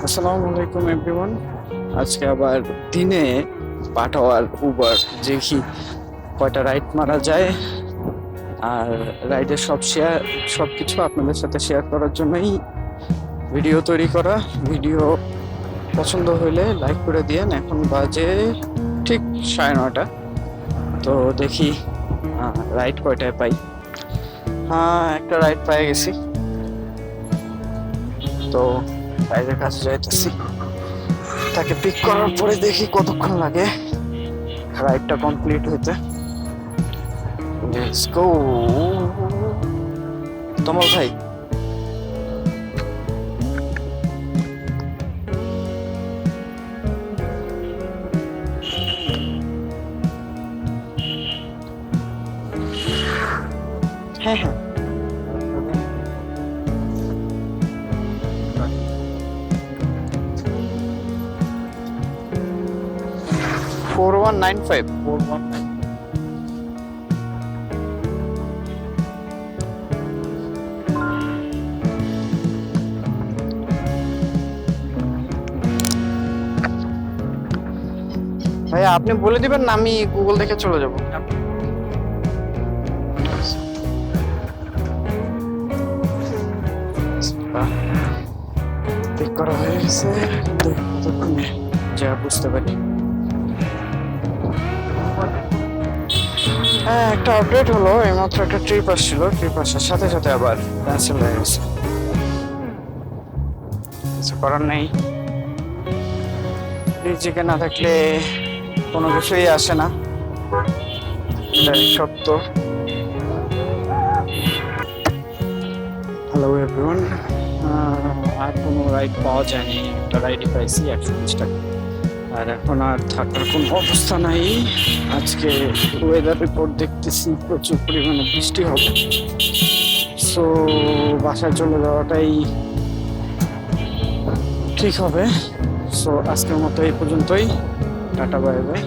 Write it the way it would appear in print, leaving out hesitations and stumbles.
আসসালামু আলাইকুম এভরিওয়ান। আজকে আবার দিনে পাঠাওয়ার উবার দেখি কয়টা রাইড মারা যায়, আর রাইডের সব কিছু আপনাদের সাথে শেয়ার করার জন্যই ভিডিও তৈরি করা। ভিডিও পছন্দ হলে লাইক করে দিয়েন। এখন বাজে ঠিক 9:30। তো দেখি রাইড কয়টায় পাই। একটা রাইড পেয়ে গেছি, তো রাইডের কাছে যাইতেছি। তাকে পিক করার পরে দেখি কতক্ষণ লাগে রাইডটা কমপ্লিট হইতে। লেটস গো তমল ভাই। হ্যাঁ হ্যাঁ, 4195 419। ভাইয়া আপনি বলে দিবেন না, আমি গুগল দেখে চলে যাব। পিক করা হয়ে গেছে, কতক্ষণে যা বুঝতে পারি। হ্যাঁ, একটা আপডেট হলো, এইমাত্র একটা ট্রিপ আসছিল, ট্রিপ আসার সাথে সাথে আবার ক্যান্সেল হয়ে গেছে। কিছু করার নেই, নিজেকে না থাকলে কোনো কিছুই আসে না, এটাই সত্য। হ্যালো এভরিওয়ান, আর কোনো রাইড পাওয়া যায়নি। একটা রাইডই পাইছি 120 টাকা, আর এখন আর থাকার কোনো অবস্থা নাই। আজকে ওয়েদার রিপোর্ট দেখতেছি প্রচুর পরিমাণে বৃষ্টি হবে, সো বাসায় চলে যাওয়াটাই ঠিক হবে। সো আজকের মতো এই পর্যন্তই, টাটা বাই বাই।